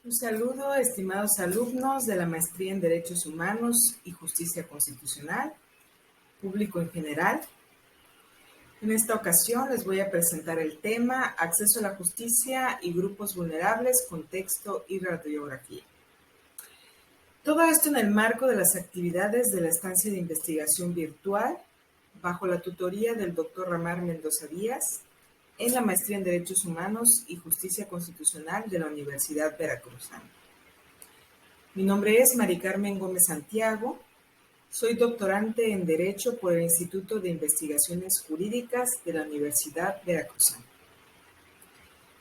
Un saludo, estimados alumnos de la Maestría en Derechos Humanos y Justicia Constitucional, público en general. En esta ocasión les voy a presentar el tema Acceso a la Justicia y Grupos Vulnerables, Contexto y Radiografía. Todo esto en el marco de las actividades de la estancia de investigación virtual bajo la tutoría del Dr. Ramar Mendoza Díaz en la Maestría en Derechos Humanos y Justicia Constitucional de la Universidad Veracruzana. Mi nombre es Mari Carmen Gómez Santiago, soy doctorante en Derecho por el Instituto de Investigaciones Jurídicas de la Universidad Veracruzana.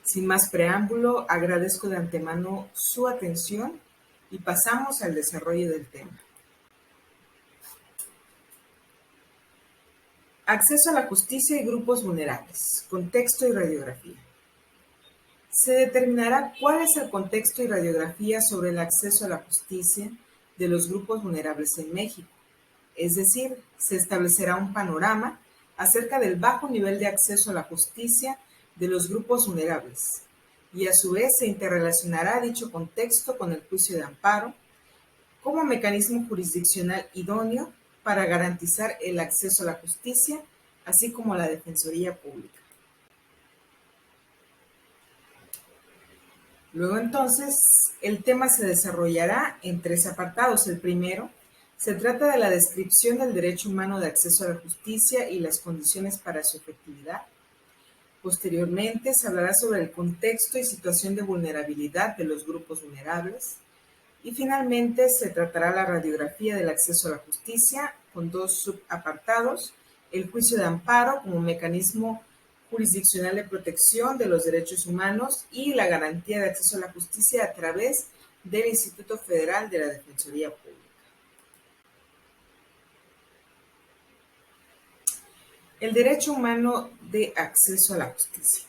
Sin más preámbulo, agradezco de antemano su atención y pasamos al desarrollo del tema. Acceso a la justicia y grupos vulnerables, contexto y radiografía. Se determinará cuál es el contexto y radiografía sobre el acceso a la justicia de los grupos vulnerables en México. Es decir, se establecerá un panorama acerca del bajo nivel de acceso a la justicia de los grupos vulnerables y a su vez se interrelacionará dicho contexto con el juicio de amparo como mecanismo jurisdiccional idóneo para garantizar el acceso a la justicia, así como la defensoría pública. Luego entonces, el tema se desarrollará en 3 apartados. El primero, se trata de la descripción del derecho humano de acceso a la justicia y las condiciones para su efectividad. Posteriormente, se hablará sobre el contexto y situación de vulnerabilidad de los grupos vulnerables. Y finalmente se tratará la radiografía del acceso a la justicia con 2 subapartados, el juicio de amparo como mecanismo jurisdiccional de protección de los derechos humanos y la garantía de acceso a la justicia a través del Instituto Federal de la Defensoría Pública. El derecho humano de acceso a la justicia.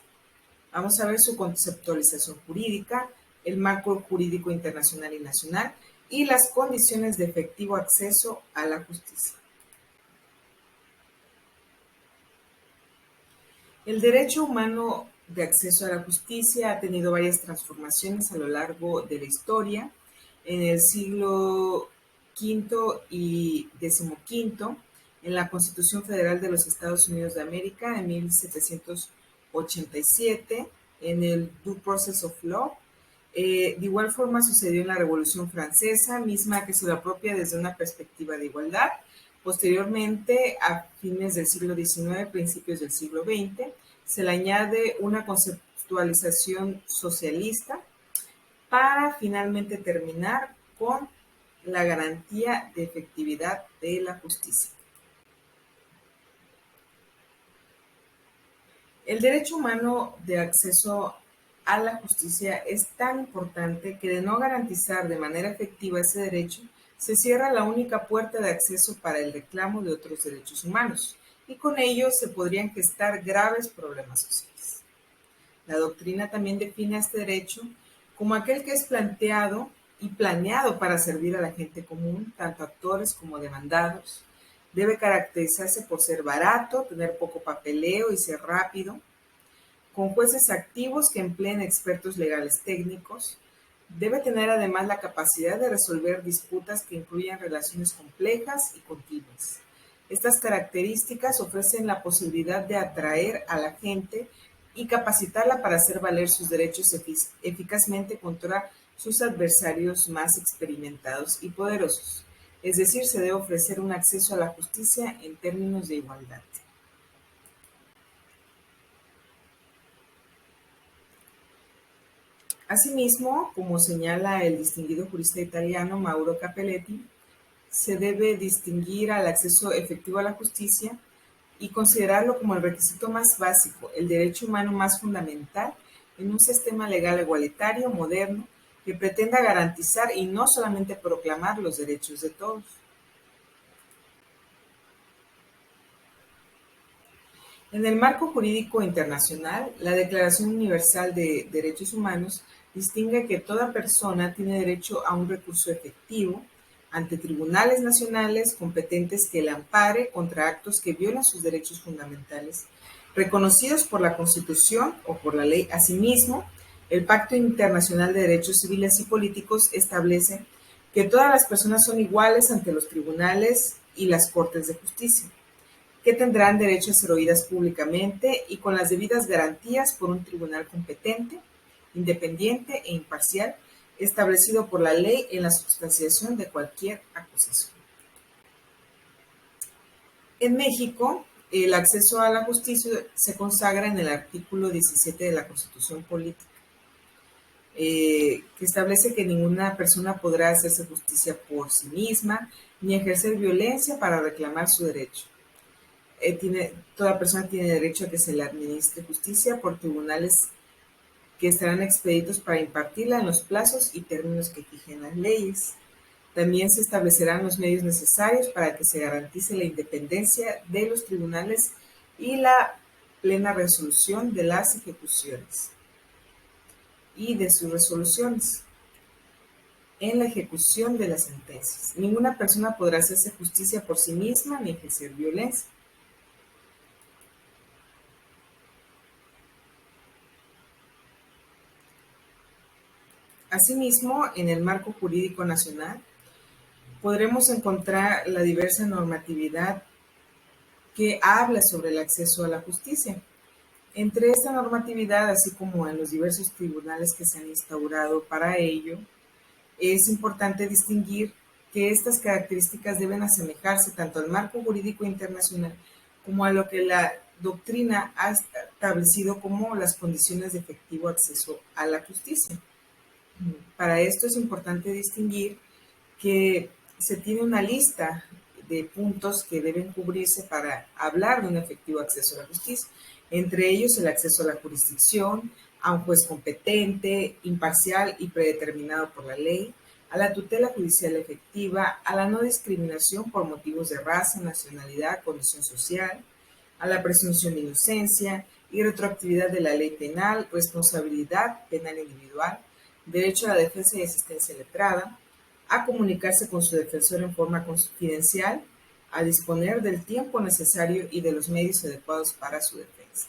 Vamos a ver su conceptualización jurídica, el marco jurídico internacional y nacional y las condiciones de efectivo acceso a la justicia. El derecho humano de acceso a la justicia ha tenido varias transformaciones a lo largo de la historia. En el siglo V y XV, en la Constitución Federal de los Estados Unidos de América, en 1787, en el Due Process of Law. De igual forma sucedió en la Revolución Francesa, misma que se lo apropia desde una perspectiva de igualdad. Posteriormente, a fines del siglo XIX, principios del siglo XX, se le añade una conceptualización socialista para finalmente terminar con la garantía de efectividad de la justicia. El derecho humano de acceso a la justicia es tan importante que de no garantizar de manera efectiva ese derecho, se cierra la única puerta de acceso para el reclamo de otros derechos humanos, y con ello se podrían gestar graves problemas sociales. La doctrina también define a este derecho como aquel que es planteado y planeado para servir a la gente común, tanto actores como demandados. Debe caracterizarse por ser barato, tener poco papeleo y ser rápido, con jueces activos que empleen expertos legales técnicos. Debe tener además la capacidad de resolver disputas que incluyan relaciones complejas y continuas. Estas características ofrecen la posibilidad de atraer a la gente y capacitarla para hacer valer sus derechos eficazmente contra sus adversarios más experimentados y poderosos. Es decir, se debe ofrecer un acceso a la justicia en términos de igualdad. Asimismo, como señala el distinguido jurista italiano Mauro Capelletti, se debe distinguir al acceso efectivo a la justicia y considerarlo como el requisito más básico, el derecho humano más fundamental en un sistema legal igualitario, moderno, que pretenda garantizar y no solamente proclamar los derechos de todos. En el marco jurídico internacional, la Declaración Universal de Derechos Humanos distingue que toda persona tiene derecho a un recurso efectivo ante tribunales nacionales competentes que la ampare contra actos que violan sus derechos fundamentales, reconocidos por la Constitución o por la ley. Asimismo, El Pacto Internacional de Derechos Civiles y Políticos establece que todas las personas son iguales ante los tribunales y las Cortes de Justicia, que tendrán derecho a ser oídas públicamente y con las debidas garantías por un tribunal competente, independiente e imparcial, establecido por la ley en la sustanciación de cualquier acusación. En México, el acceso a la justicia se consagra en el artículo 17 de la Constitución Política, que establece que ninguna persona podrá hacerse justicia por sí misma ni ejercer violencia para reclamar su derecho. Toda persona tiene derecho a que se le administre justicia por tribunales que estarán expeditos para impartirla en los plazos y términos que fijen las leyes. También se establecerán los medios necesarios para que se garantice la independencia de los tribunales y la plena resolución de las ejecuciones y de sus resoluciones en la ejecución de las sentencias. Ninguna persona podrá hacerse justicia por sí misma ni ejercer violencia. Asimismo, en el marco jurídico nacional, podremos encontrar la diversa normatividad que habla sobre el acceso a la justicia. Entre esta normatividad, así como en los diversos tribunales que se han instaurado para ello, es importante distinguir que estas características deben asemejarse tanto al marco jurídico internacional como a lo que la doctrina ha establecido como las condiciones de efectivo acceso a la justicia. Para esto es importante distinguir que se tiene una lista de puntos que deben cubrirse para hablar de un efectivo acceso a la justicia, entre ellos el acceso a la jurisdicción, a un juez competente, imparcial y predeterminado por la ley, a la tutela judicial efectiva, a la no discriminación por motivos de raza, nacionalidad, condición social, a la presunción de inocencia y retroactividad de la ley penal, responsabilidad penal individual, derecho a la defensa y asistencia letrada, a comunicarse con su defensor en forma confidencial, a disponer del tiempo necesario y de los medios adecuados para su defensa.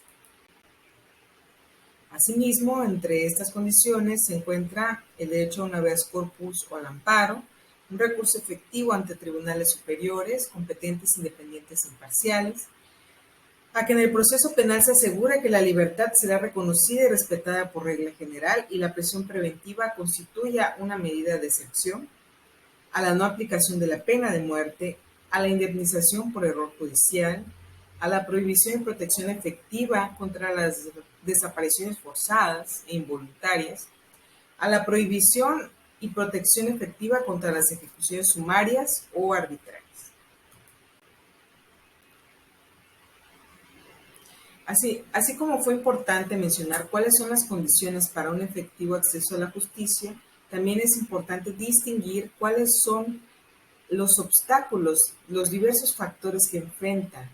Asimismo, entre estas condiciones se encuentra el derecho a un habeas corpus o al amparo, un recurso efectivo ante tribunales superiores, competentes, independientes e imparciales, a que en el proceso penal se asegure que la libertad será reconocida y respetada por regla general y la prisión preventiva constituya una medida de excepción, a la no aplicación de la pena de muerte, a la indemnización por error judicial, a la prohibición y protección efectiva contra las desapariciones forzadas e involuntarias, a la prohibición y protección efectiva contra las ejecuciones sumarias o arbitrarias. Así como fue importante mencionar cuáles son las condiciones para un efectivo acceso a la justicia, también es importante distinguir cuáles son los obstáculos, los diversos factores que enfrenta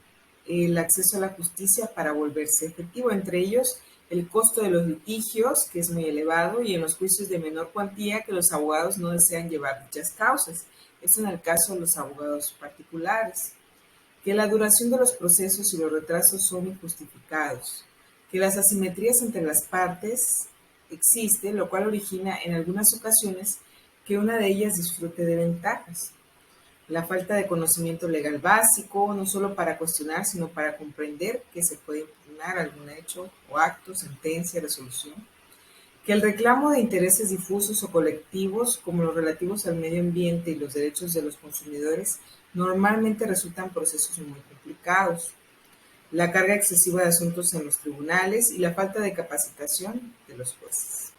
el acceso a la justicia para volverse efectivo, entre ellos el costo de los litigios, que es muy elevado, y en los juicios de menor cuantía que los abogados no desean llevar dichas causas. Esto en el caso de los abogados particulares. Que la duración de los procesos y los retrasos son injustificados, que las asimetrías entre las partes existen, lo cual origina en algunas ocasiones que una de ellas disfrute de ventajas. La falta de conocimiento legal básico, no solo para cuestionar, sino para comprender que se puede impugnar algún hecho o acto, sentencia, resolución. Que el reclamo de intereses difusos o colectivos, como los relativos al medio ambiente y los derechos de los consumidores, normalmente resultan procesos muy complicados. La carga excesiva de asuntos en los tribunales y la falta de capacitación de los jueces.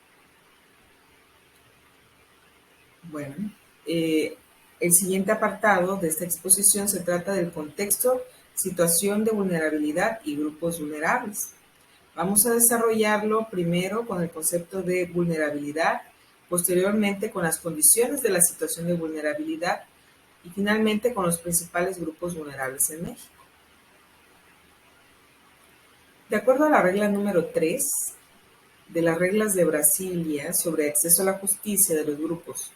Bueno, el siguiente apartado de esta exposición se trata del contexto, situación de vulnerabilidad y grupos vulnerables. Vamos a desarrollarlo primero con el concepto de vulnerabilidad, posteriormente con las condiciones de la situación de vulnerabilidad y finalmente con los principales grupos vulnerables en México. De acuerdo a la regla número 3 de las reglas de Brasilia sobre acceso a la justicia de los grupos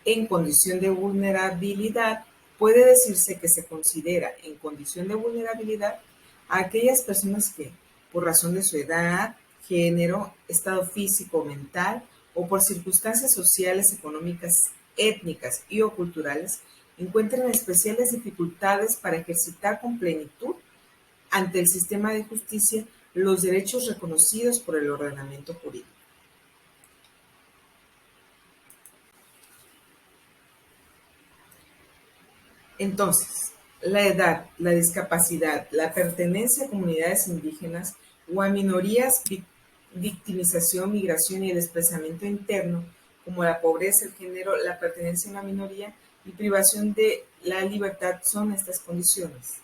en condición de vulnerabilidad, puede decirse que se considera en condición de vulnerabilidad a aquellas personas que, por razón de su edad, género, estado físico o mental, o por circunstancias sociales, económicas, étnicas y o culturales, encuentran especiales dificultades para ejercitar con plenitud ante el sistema de justicia los derechos reconocidos por el ordenamiento jurídico. Entonces, la edad, la discapacidad, la pertenencia a comunidades indígenas o a minorías, victimización, migración y el desplazamiento interno, como la pobreza, el género, la pertenencia a una minoría y privación de la libertad son estas condiciones.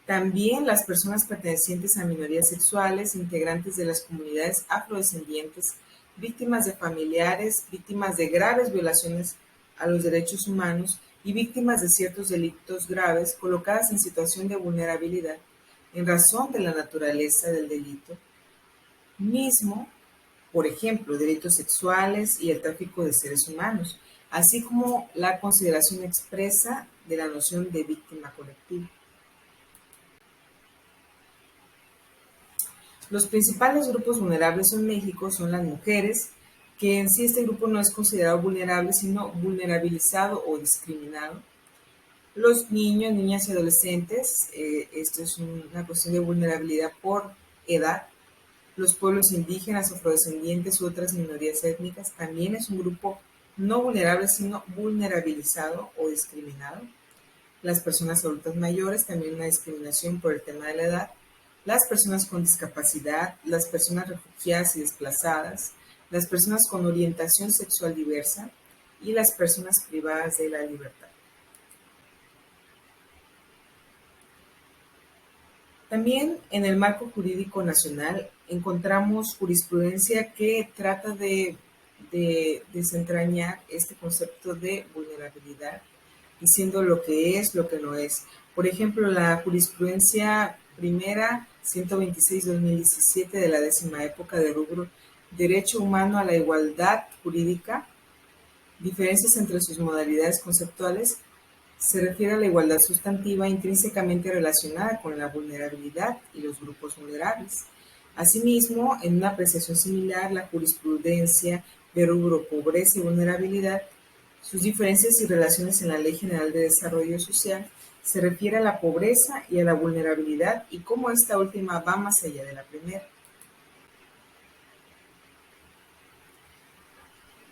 También las personas pertenecientes a minorías sexuales, integrantes de las comunidades afrodescendientes, víctimas de familiares, víctimas de graves violaciones a los derechos humanos y víctimas de ciertos delitos graves colocadas en situación de vulnerabilidad en razón de la naturaleza del delito mismo, por ejemplo, delitos sexuales y el tráfico de seres humanos, así como la consideración expresa de la noción de víctima colectiva. Los principales grupos vulnerables en México son las mujeres, que en sí este grupo no es considerado vulnerable, sino vulnerabilizado o discriminado. Los niños, niñas y adolescentes, esto es una cuestión de vulnerabilidad por edad. Los pueblos indígenas, afrodescendientes u otras minorías étnicas también es un grupo no vulnerable, sino vulnerabilizado o discriminado. Las personas adultas mayores, también una discriminación por el tema de la edad. Las personas con discapacidad, las personas refugiadas y desplazadas, las personas con orientación sexual diversa y las personas privadas de la libertad. También en el marco jurídico nacional encontramos jurisprudencia que trata de desentrañar este concepto de vulnerabilidad, diciendo lo que es, lo que no es. Por ejemplo, la jurisprudencia primera 126-2017 de la 10ª época de rubro Derecho Humano a la Igualdad Jurídica, diferencias entre sus modalidades conceptuales, se refiere a la igualdad sustantiva intrínsecamente relacionada con la vulnerabilidad y los grupos vulnerables. Asimismo, en una apreciación similar, la jurisprudencia de rubro pobreza y vulnerabilidad, sus diferencias y relaciones en la Ley General de Desarrollo Social, se refiere a la pobreza y a la vulnerabilidad y cómo esta última va más allá de la primera.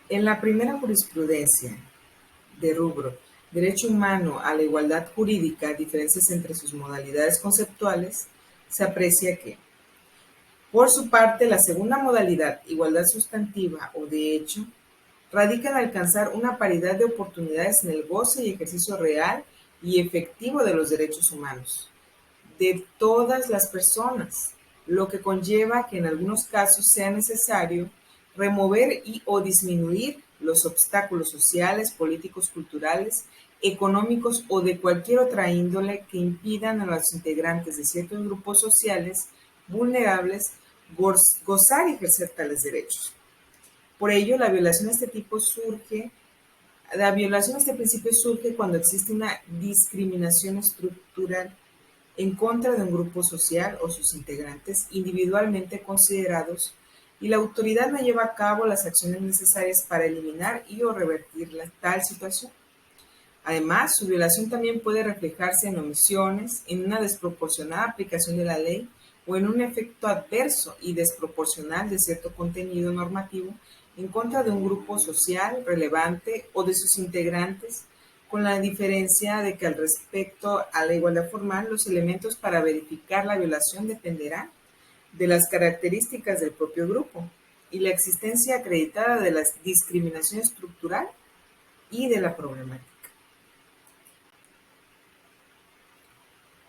En la primera jurisprudencia de rubro Derecho Humano a la Igualdad Jurídica, diferencias entre sus modalidades conceptuales, se aprecia que, por su parte, la segunda modalidad, igualdad sustantiva o de hecho, radica en alcanzar una paridad de oportunidades en el goce y ejercicio real y efectivo de los derechos humanos, de todas las personas, lo que conlleva que en algunos casos sea necesario remover y o disminuir los obstáculos sociales, políticos, culturales, económicos o de cualquier otra índole que impidan a los integrantes de ciertos grupos sociales vulnerables gozar y ejercer tales derechos. Por ello, la violación de este principio surge cuando existe una discriminación estructural en contra de un grupo social o sus integrantes individualmente considerados y la autoridad no lleva a cabo las acciones necesarias para eliminar y o revertir tal situación. Además, su violación también puede reflejarse en omisiones, en una desproporcionada aplicación de la ley o en un efecto adverso y desproporcional de cierto contenido normativo en contra de un grupo social relevante o de sus integrantes, con la diferencia de que al respecto a la igualdad formal, los elementos para verificar la violación dependerán de las características del propio grupo y la existencia acreditada de la discriminación estructural y de la problemática.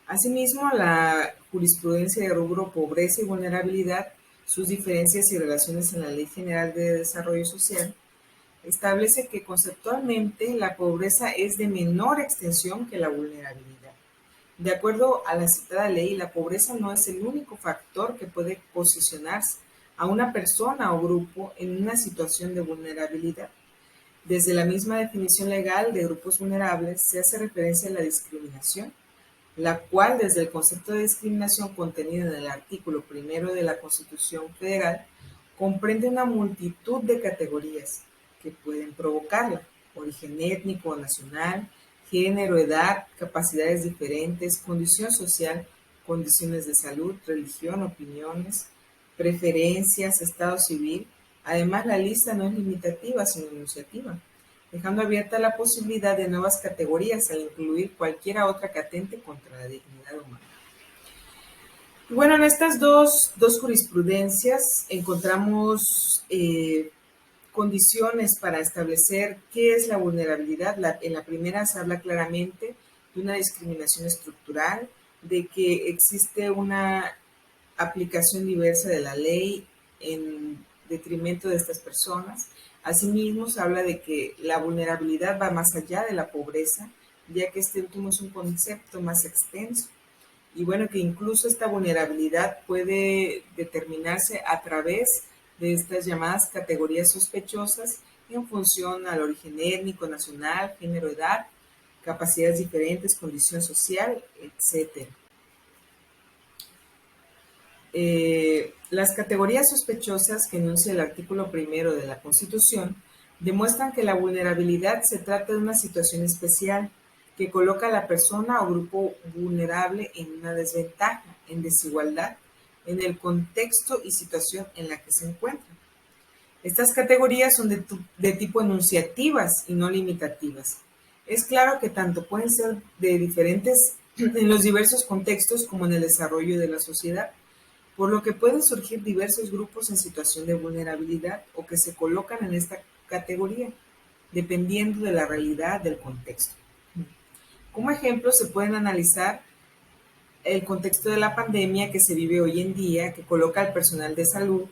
Asimismo, la jurisprudencia de rubro pobreza y vulnerabilidad, sus diferencias y relaciones en la Ley General de Desarrollo Social, establece que conceptualmente la pobreza es de menor extensión que la vulnerabilidad. De acuerdo a la citada ley, la pobreza no es el único factor que puede posicionarse a una persona o grupo en una situación de vulnerabilidad. Desde la misma definición legal de grupos vulnerables se hace referencia a la discriminación, la cual desde el concepto de discriminación contenido en el artículo 1 de la Constitución Federal comprende una multitud de categorías que pueden provocarla: origen étnico o nacional, género, edad, capacidades diferentes, condición social, condiciones de salud, religión, opiniones, preferencias, estado civil. Además, la lista no es limitativa, sino enunciativa, dejando abierta la posibilidad de nuevas categorías al incluir cualquiera otra que atente contra la dignidad humana. Y bueno, en estas dos jurisprudencias encontramos condiciones para establecer qué es la vulnerabilidad. En la primera se habla claramente de una discriminación estructural, de que existe una aplicación diversa de la ley en detrimento de estas personas. Asimismo, se habla de que la vulnerabilidad va más allá de la pobreza, ya que este último es un concepto más extenso. Y bueno, que incluso esta vulnerabilidad puede determinarse a través de estas llamadas categorías sospechosas en función al origen étnico, nacional, género, edad, capacidades diferentes, condición social, etc. Las categorías sospechosas que enuncia el artículo primero de la Constitución demuestran que la vulnerabilidad se trata de una situación especial que coloca a la persona o grupo vulnerable en una desventaja, en desigualdad, en el contexto y situación en la que se encuentra. Estas categorías son de tipo enunciativas y no limitativas. Es claro que tanto pueden ser de diferentes en los diversos contextos como en el desarrollo de la sociedad, por lo que pueden surgir diversos grupos en situación de vulnerabilidad o que se colocan en esta categoría, dependiendo de la realidad del contexto. Como ejemplo, se pueden analizar el contexto de la pandemia que se vive hoy en día, que coloca al personal de salud,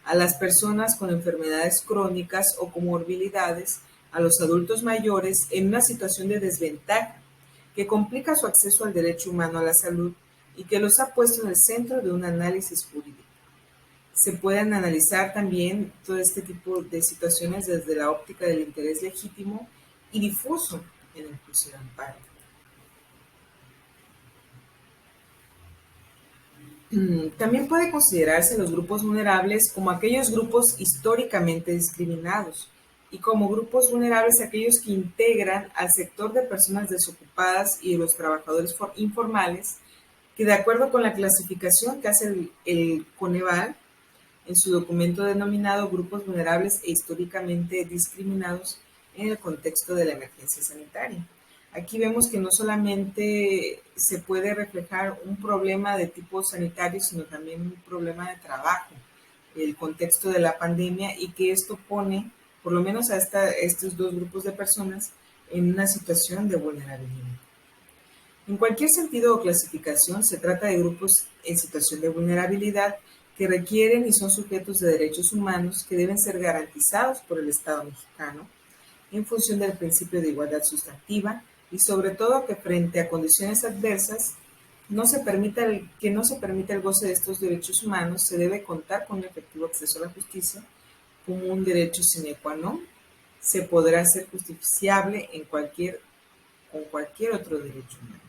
a las personas con enfermedades crónicas o comorbilidades, a los adultos mayores en una situación de desventaja, que complica su acceso al derecho humano a la salud y que los ha puesto en el centro de un análisis jurídico. Se pueden analizar también todo este tipo de situaciones desde la óptica del interés legítimo y difuso en el juicio de amparo. También puede considerarse los grupos vulnerables como aquellos grupos históricamente discriminados y como grupos vulnerables aquellos que integran al sector de personas desocupadas y de los trabajadores informales, que de acuerdo con la clasificación que hace el Coneval en su documento denominado Grupos Vulnerables e Históricamente Discriminados en el contexto de la emergencia sanitaria. Aquí vemos que no solamente se puede reflejar un problema de tipo sanitario, sino también un problema de trabajo, el contexto de la pandemia, y que esto pone, por lo menos a estos dos grupos de personas, en una situación de vulnerabilidad. En cualquier sentido o clasificación, se trata de grupos en situación de vulnerabilidad que requieren y son sujetos de derechos humanos que deben ser garantizados por el Estado mexicano en función del principio de igualdad sustantiva y sobre todo que frente a condiciones adversas que no se permita el goce de estos derechos humanos, se debe contar con un efectivo acceso a la justicia como un derecho sine qua non, se podrá ser justiciable con cualquier otro derecho humano.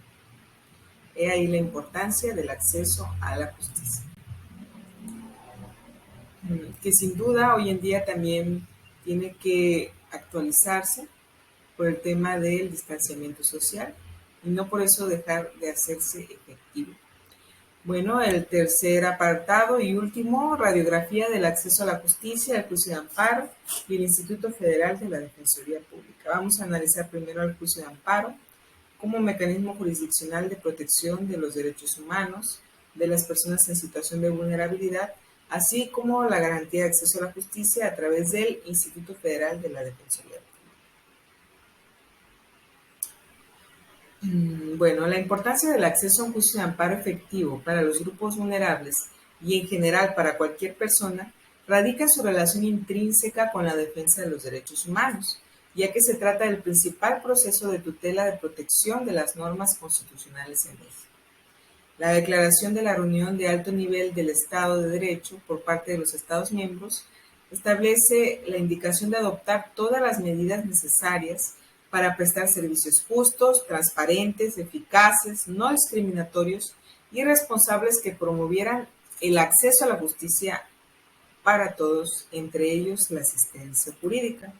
He ahí la importancia del acceso a la justicia, que sin duda hoy en día también tiene que actualizarse por el tema del distanciamiento social y no por eso dejar de hacerse efectivo. Bueno, el tercer apartado y último, radiografía del acceso a la justicia, el juicio de amparo y el Instituto Federal de la Defensoría Pública. Vamos a analizar primero el juicio de amparo como mecanismo jurisdiccional de protección de los derechos humanos de las personas en situación de vulnerabilidad, así como la garantía de acceso a la justicia a través del Instituto Federal de la Defensoría Pública. Bueno, la importancia del acceso a un juicio de amparo efectivo para los grupos vulnerables y en general para cualquier persona radica en su relación intrínseca con la defensa de los derechos humanos, ya que se trata del principal proceso de tutela de protección de las normas constitucionales en México. La declaración de la reunión de alto nivel del Estado de Derecho por parte de los Estados miembros establece la indicación de adoptar todas las medidas necesarias para prestar servicios justos, transparentes, eficaces, no discriminatorios y responsables que promovieran el acceso a la justicia para todos, entre ellos la asistencia jurídica.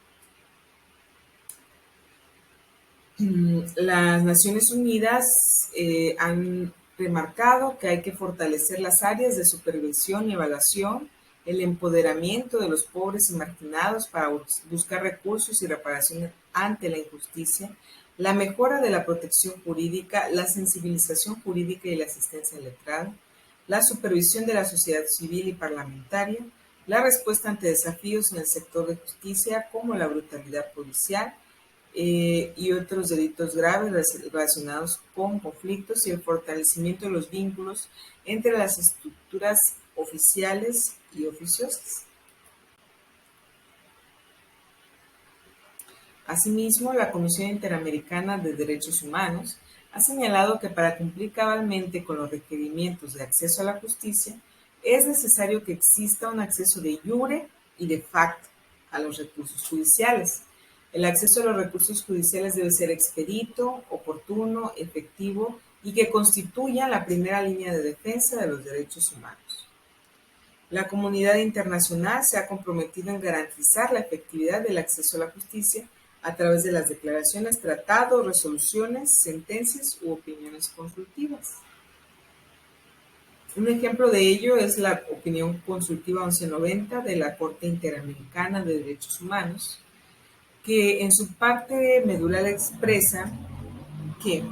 Las Naciones Unidas han remarcado que hay que fortalecer las áreas de supervisión y evaluación, el empoderamiento de los pobres y marginados para buscar recursos y reparación ante la injusticia, la mejora de la protección jurídica, la sensibilización jurídica y la asistencia letrada, la supervisión de la sociedad civil y parlamentaria, la respuesta ante desafíos en el sector de justicia como la brutalidad policial, y otros delitos graves relacionados con conflictos y el fortalecimiento de los vínculos entre las estructuras oficiales y oficiosas. Asimismo, la Comisión Interamericana de Derechos Humanos ha señalado que para cumplir cabalmente con los requerimientos de acceso a la justicia, es necesario que exista un acceso de jure y de facto a los recursos judiciales. El acceso a los recursos judiciales debe ser expedito, oportuno, efectivo y que constituya la primera línea de defensa de los derechos humanos. La comunidad internacional se ha comprometido en garantizar la efectividad del acceso a la justicia a través de las declaraciones, tratados, resoluciones, sentencias u opiniones consultivas. Un ejemplo de ello es la opinión consultiva 1190 de la Corte Interamericana de Derechos Humanos, que en su parte medular expresa que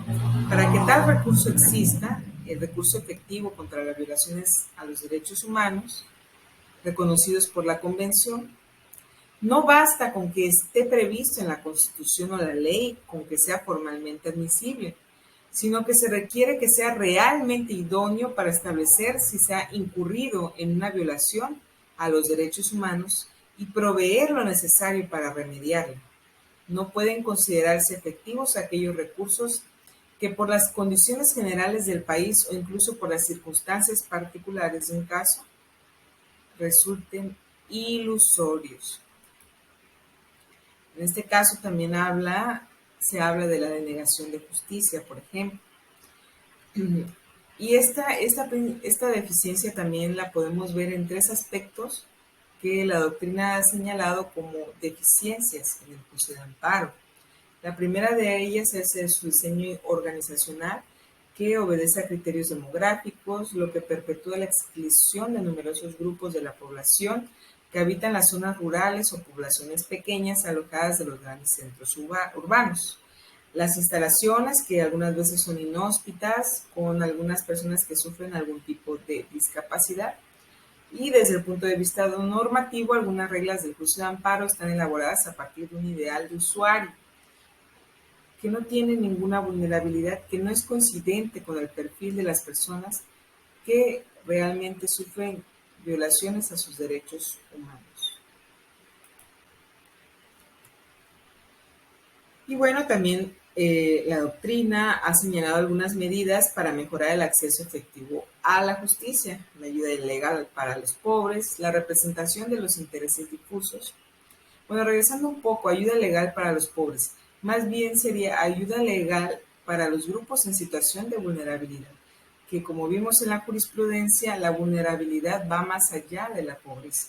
para que tal recurso exista, el recurso efectivo contra las violaciones a los derechos humanos reconocidos por la Convención, no basta con que esté previsto en la Constitución o la ley, con que sea formalmente admisible, sino que se requiere que sea realmente idóneo para establecer si se ha incurrido en una violación a los derechos humanos y proveer lo necesario para remediarla. No pueden considerarse efectivos aquellos recursos que por las condiciones generales del país o incluso por las circunstancias particulares de un caso resulten ilusorios. En este caso también se habla de la denegación de justicia, por ejemplo. Y esta deficiencia también la podemos ver en tres aspectos que la doctrina ha señalado como deficiencias en el juicio de amparo. La primera de ellas es su diseño organizacional, que obedece a criterios demográficos, lo que perpetúa la exclusión de numerosos grupos de la población que habitan las zonas rurales o poblaciones pequeñas alojadas de los grandes centros urbanos. Las instalaciones, que algunas veces son inhóspitas, con algunas personas que sufren algún tipo de discapacidad. Y desde el punto de vista normativo, algunas reglas del juicio de amparo están elaboradas a partir de un ideal de usuario que no tiene ninguna vulnerabilidad, que no es coincidente con el perfil de las personas que realmente sufren violaciones a sus derechos humanos. Y bueno, también la doctrina ha señalado algunas medidas para mejorar el acceso efectivo a la justicia, la ayuda legal para los pobres, la representación de los intereses difusos. Bueno, regresando un poco, ayuda legal para los pobres. Más bien sería ayuda legal para los grupos en situación de vulnerabilidad, que como vimos en la jurisprudencia, la vulnerabilidad va más allá de la pobreza.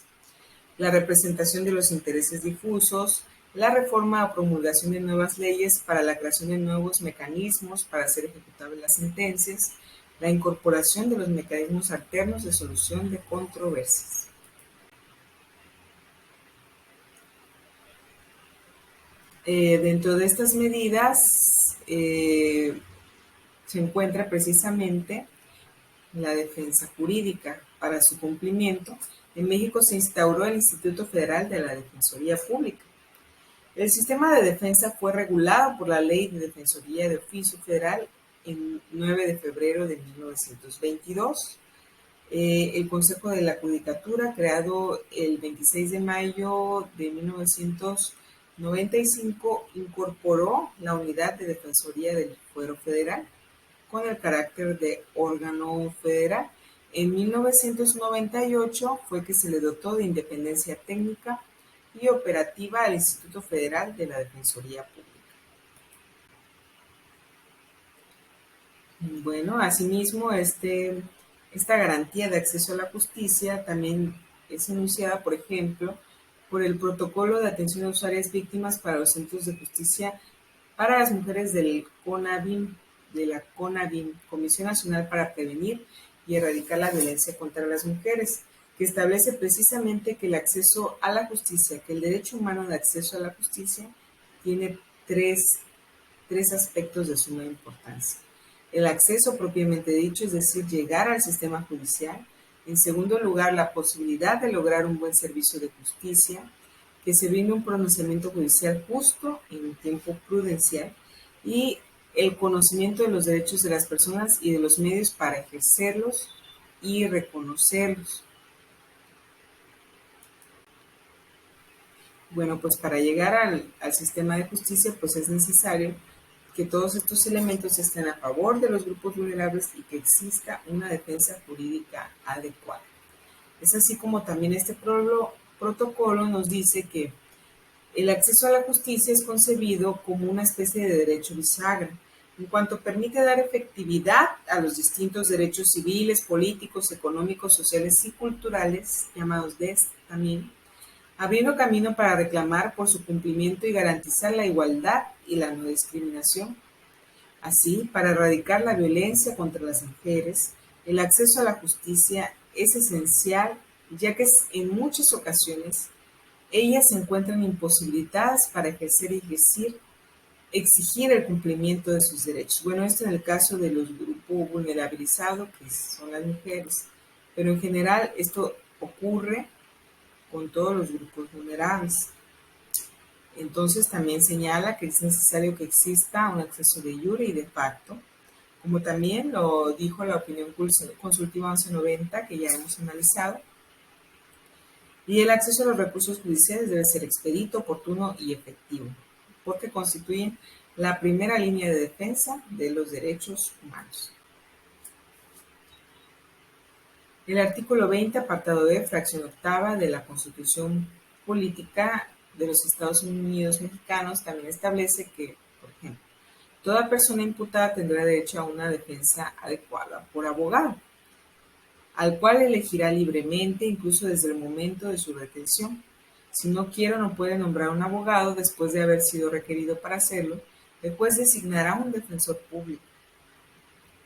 La representación de los intereses difusos, la reforma o promulgación de nuevas leyes para la creación de nuevos mecanismos para hacer ejecutables las sentencias, la incorporación de los mecanismos alternos de solución de controversias. Dentro de estas medidas se encuentra precisamente la defensa jurídica. Para su cumplimiento, en México se instauró el Instituto Federal de la Defensoría Pública. El sistema de defensa fue regulado por la Ley de Defensoría de Oficio Federal en 9 de febrero de 1922. El Consejo de la Judicatura, creado el 26 de mayo de 1995, incorporó la Unidad de Defensoría del Fuero Federal con el carácter de órgano federal. En 1998 fue que se le dotó de independencia técnica y operativa al Instituto Federal de la Defensoría Pública. Bueno, asimismo, esta garantía de acceso a la justicia también es enunciada, por ejemplo, por el Protocolo de Atención a Usuarias Víctimas para los Centros de Justicia para las Mujeres del CONAVIM, de la CONAVIM, Comisión Nacional para Prevenir y Erradicar la Violencia contra las Mujeres, que establece precisamente que el acceso a la justicia, que el derecho humano de acceso a la justicia tiene tres aspectos de suma importancia. El acceso propiamente dicho, es decir, llegar al sistema judicial. En segundo lugar, la posibilidad de lograr un buen servicio de justicia, que se brinde un pronunciamiento judicial justo en un tiempo prudencial, y el conocimiento de los derechos de las personas y de los medios para ejercerlos y reconocerlos. Bueno, pues para llegar al sistema de justicia, pues es necesario que todos estos elementos estén a favor de los grupos vulnerables y que exista una defensa jurídica adecuada. Es así como también este protocolo nos dice que el acceso a la justicia es concebido como una especie de derecho bisagra, en cuanto permite dar efectividad a los distintos derechos civiles, políticos, económicos, sociales y culturales, llamados DES también, abriendo camino para reclamar por su cumplimiento y garantizar la igualdad y la no discriminación. Así, para erradicar la violencia contra las mujeres, el acceso a la justicia es esencial, ya que en muchas ocasiones ellas se encuentran imposibilitadas para ejercer y exigir el cumplimiento de sus derechos. Bueno, esto en el caso de los grupos vulnerabilizados, que son las mujeres, pero en general esto ocurre con todos los grupos vulnerables. Entonces también señala que es necesario que exista un acceso de jure y de facto, como también lo dijo la opinión consultiva 1190 que ya hemos analizado. Y el acceso a los recursos judiciales debe ser expedito, oportuno y efectivo, porque constituyen la primera línea de defensa de los derechos humanos. El artículo 20, apartado D, fracción octava de la Constitución Política de los Estados Unidos Mexicanos también establece que, por ejemplo, toda persona imputada tendrá derecho a una defensa adecuada por abogado, al cual elegirá libremente, incluso desde el momento de su retención. Si no quiere o no puede nombrar un abogado después de haber sido requerido para hacerlo, el juez designará un defensor público.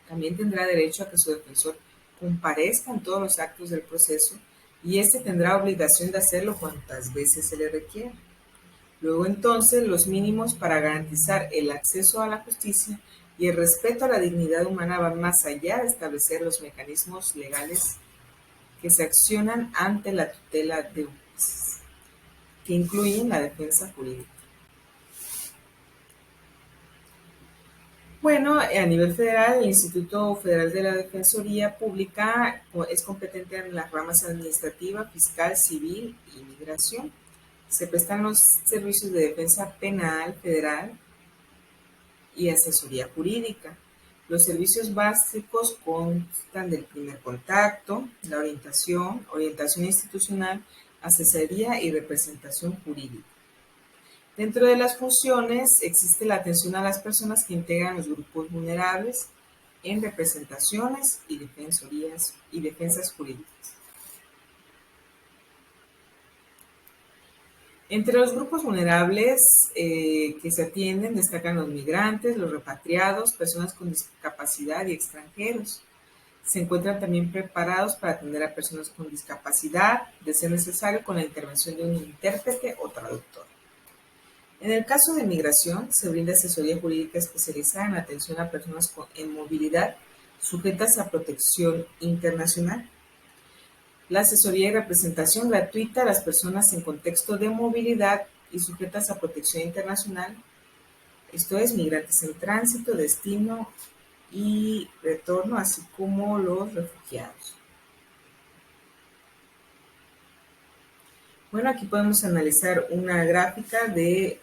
También tendrá derecho a que su defensor comparezca en todos los actos del proceso y éste tendrá obligación de hacerlo cuantas veces se le requiera. Luego entonces, los mínimos para garantizar el acceso a la justicia y el respeto a la dignidad humana van más allá de establecer los mecanismos legales que se accionan ante la tutela de un juez, que incluyen la defensa jurídica. Bueno, a nivel federal, el Instituto Federal de la Defensoría Pública es competente en las ramas administrativa, fiscal, civil y migración. Se prestan los servicios de defensa penal federal y asesoría jurídica. Los servicios básicos constan del primer contacto, la orientación institucional, asesoría y representación jurídica. Dentro de las funciones existe la atención a las personas que integran los grupos vulnerables en representaciones y defensorías y defensas jurídicas. Entre los grupos vulnerables que se atienden destacan los migrantes, los repatriados, personas con discapacidad y extranjeros. Se encuentran también preparados para atender a personas con discapacidad, de ser necesario, con la intervención de un intérprete o traductor. En el caso de migración, se brinda asesoría jurídica especializada en atención a personas en movilidad sujetas a protección internacional. La asesoría y representación gratuita a las personas en contexto de movilidad y sujetas a protección internacional, esto es, migrantes en tránsito, destino y retorno, así como los refugiados. Bueno, aquí podemos analizar una gráfica de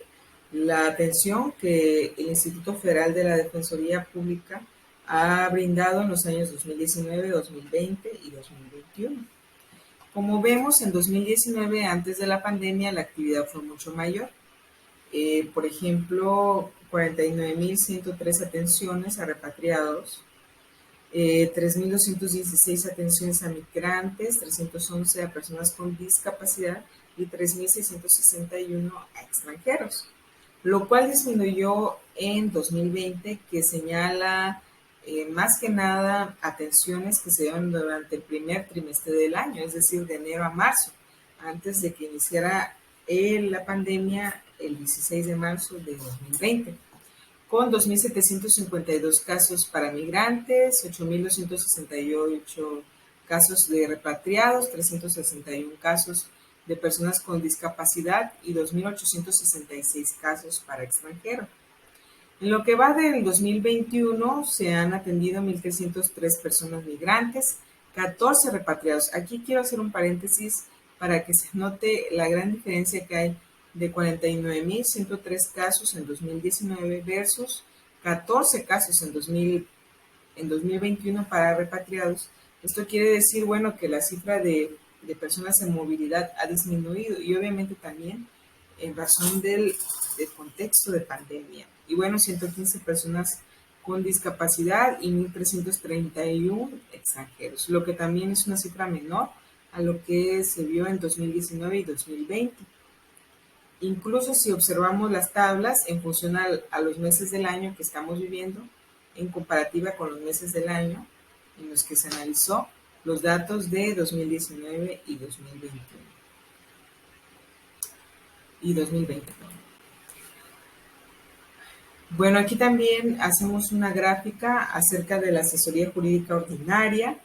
la atención que el Instituto Federal de la Defensoría Pública ha brindado en los años 2019, 2020 y 2021. Como vemos, en 2019, antes de la pandemia, la actividad fue mucho mayor. Por ejemplo, 49.103 atenciones a repatriados, 3.216 atenciones a migrantes, 311 a personas con discapacidad y 3.661 a extranjeros, lo cual disminuyó en 2020, que señala más que nada atenciones que se dieron durante el primer trimestre del año, es decir, de enero a marzo, antes de que iniciara la pandemia el 16 de marzo de 2020, con 2.752 casos para migrantes, 8.268 casos de repatriados, 361 casos de personas con discapacidad y 2.866 casos para extranjeros. En lo que va del 2021 se han atendido 1.303 personas migrantes, 14 repatriados. Aquí quiero hacer un paréntesis para que se note la gran diferencia que hay de 49.103 casos en 2019 versus 14 casos en 2021 para repatriados. Esto quiere decir, bueno, que la cifra de personas en movilidad ha disminuido y obviamente también en razón del contexto de pandemia. Y bueno, 115 personas con discapacidad y 1.331 extranjeros, lo que también es una cifra menor a lo que se vio en 2019 y 2020. Incluso si observamos las tablas en función a los meses del año que estamos viviendo, en comparativa con los meses del año en los que se analizó los datos de 2019 y 2021 y 2020. Bueno, aquí también hacemos una gráfica acerca de la asesoría jurídica ordinaria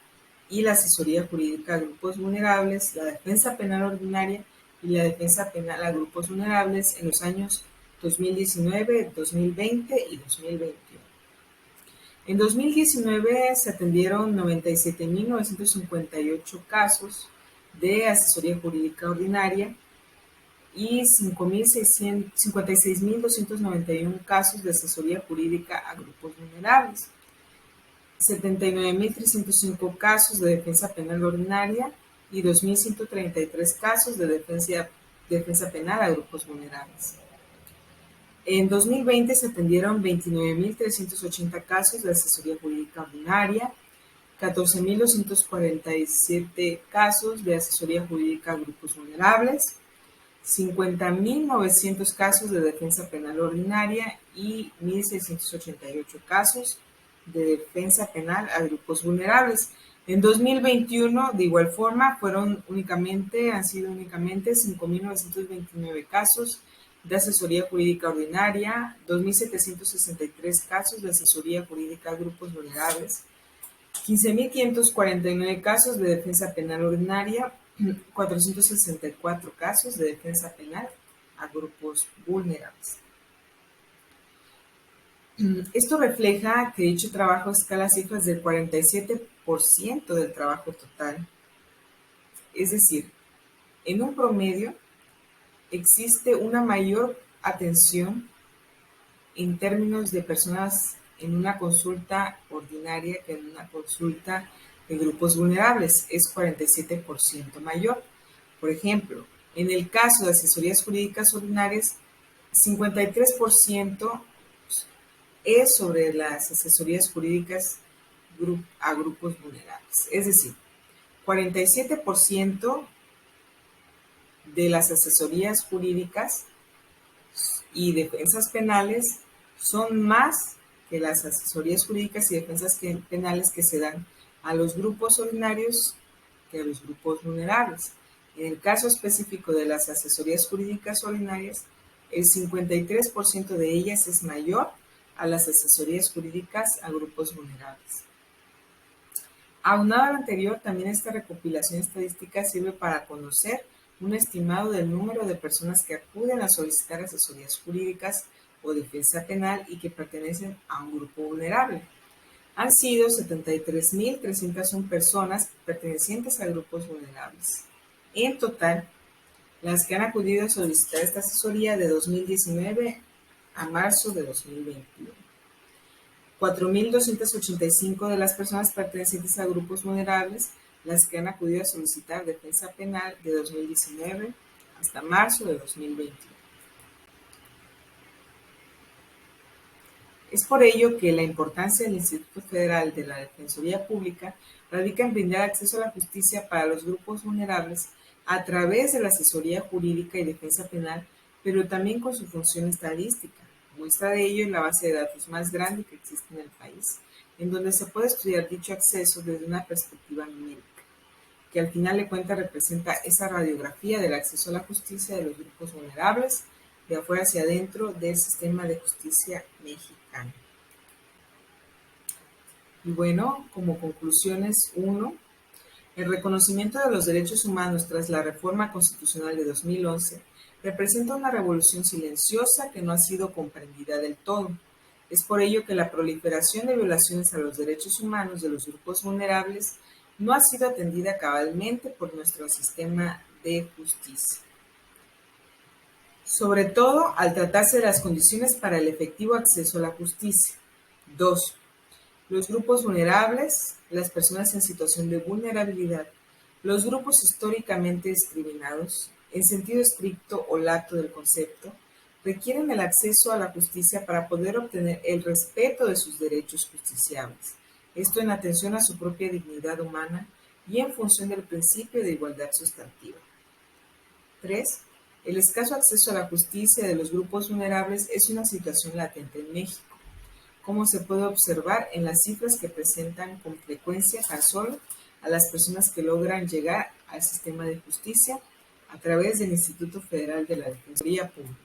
y la asesoría jurídica a grupos vulnerables, la defensa penal ordinaria y la defensa penal a grupos vulnerables en los años 2019, 2020 y 2021. En 2019 se atendieron 97.958 casos de asesoría jurídica ordinaria y 56.291 casos de asesoría jurídica a grupos vulnerables, 79.305 casos de defensa penal ordinaria y 2.133 casos de defensa penal a grupos vulnerables. En 2020 se atendieron 29.380 casos de asesoría jurídica ordinaria, 14.247 casos de asesoría jurídica a grupos vulnerables, 50.900 casos de defensa penal ordinaria y 1.688 casos de defensa penal a grupos vulnerables. En 2021, de igual forma, han sido únicamente 5.929 casos de asesoría jurídica ordinaria, 2.763 casos de asesoría jurídica a grupos vulnerables, 15.549 casos de defensa penal ordinaria, 464 casos de defensa penal a grupos vulnerables. Esto refleja que dicho trabajo escala cifras del 47% del trabajo total. Es decir, en un promedio existe una mayor atención en términos de personas en una consulta ordinaria que en una consulta de grupos vulnerables, es 47% mayor. Por ejemplo, en el caso de asesorías jurídicas ordinarias, 53% es sobre las asesorías jurídicas a grupos vulnerables. Es decir, 47% de las asesorías jurídicas y defensas penales son más que las asesorías jurídicas y defensas penales que se dan a los grupos ordinarios que a los grupos vulnerables. En el caso específico de las asesorías jurídicas ordinarias, el 53% de ellas es mayor a las asesorías jurídicas a grupos vulnerables. Aunado a lo anterior, también esta recopilación estadística sirve para conocer un estimado del número de personas que acuden a solicitar asesorías jurídicas o defensa penal y que pertenecen a un grupo vulnerable. Han sido 73.301 personas pertenecientes a grupos vulnerables. En total, las que han acudido a solicitar esta asesoría de 2019 a marzo de 2021. 4.285 de las personas pertenecientes a grupos vulnerables, las que han acudido a solicitar defensa penal de 2019 hasta marzo de 2021. Es por ello que la importancia del Instituto Federal de la Defensoría Pública radica en brindar acceso a la justicia para los grupos vulnerables a través de la asesoría jurídica y defensa penal, pero también con su función estadística. Muestra de ello es la base de datos más grande que existe en el país, en donde se puede estudiar dicho acceso desde una perspectiva numérica, que al final de cuentas representa esa radiografía del acceso a la justicia de los grupos vulnerables, de afuera hacia adentro del sistema de justicia mexicano. Y bueno, como conclusiones, uno, el reconocimiento de los derechos humanos tras la reforma constitucional de 2011 representa una revolución silenciosa que no ha sido comprendida del todo. Es por ello que la proliferación de violaciones a los derechos humanos de los grupos vulnerables no ha sido atendida cabalmente por nuestro sistema de justicia. Sobre todo al tratarse de las condiciones para el efectivo acceso a la justicia. 2. Los grupos vulnerables, las personas en situación de vulnerabilidad, los grupos históricamente discriminados, en sentido estricto o lato del concepto, requieren el acceso a la justicia para poder obtener el respeto de sus derechos justiciables, esto en atención a su propia dignidad humana y en función del principio de igualdad sustantiva. 3. El escaso acceso a la justicia de los grupos vulnerables es una situación latente en México, como se puede observar en las cifras que presentan con frecuencia tan solo a las personas que logran llegar al sistema de justicia a través del Instituto Federal de la Defensoría Pública.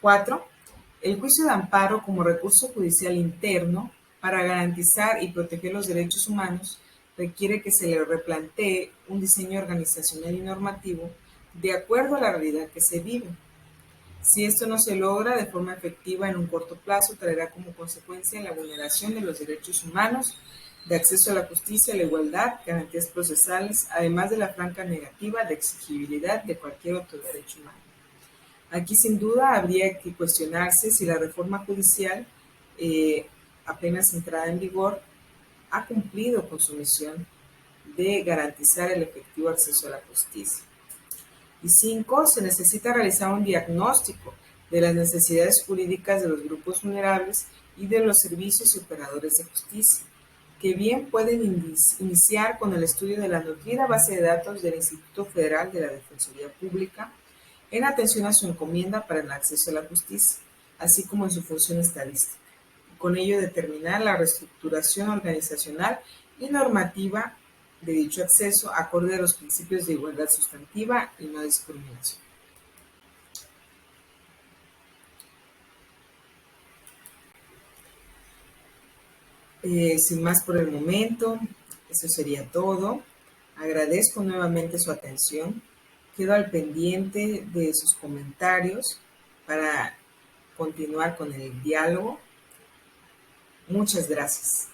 4. El juicio de amparo como recurso judicial interno para garantizar y proteger los derechos humanos requiere que se le replantee un diseño organizacional y normativo de acuerdo a la realidad que se vive. Si esto no se logra de forma efectiva en un corto plazo, traerá como consecuencia la vulneración de los derechos humanos, de acceso a la justicia, la igualdad, garantías procesales, además de la franca negativa de exigibilidad de cualquier otro derecho humano. Aquí sin duda habría que cuestionarse si la reforma judicial, apenas entrada en vigor, ha cumplido con su misión de garantizar el efectivo acceso a la justicia. Y 5, se necesita realizar un diagnóstico de las necesidades jurídicas de los grupos vulnerables y de los servicios y operadores de justicia, que bien pueden iniciar con el estudio de la nutrida base de datos del Instituto Federal de la Defensoría Pública en atención a su encomienda para el acceso a la justicia, así como en su función estadística, y con ello determinar la reestructuración organizacional y normativa de dicho acceso acorde a los principios de igualdad sustantiva y no discriminación. Sin más por el momento, eso sería todo. Agradezco nuevamente su atención. Quedo al pendiente de sus comentarios para continuar con el diálogo. Muchas gracias.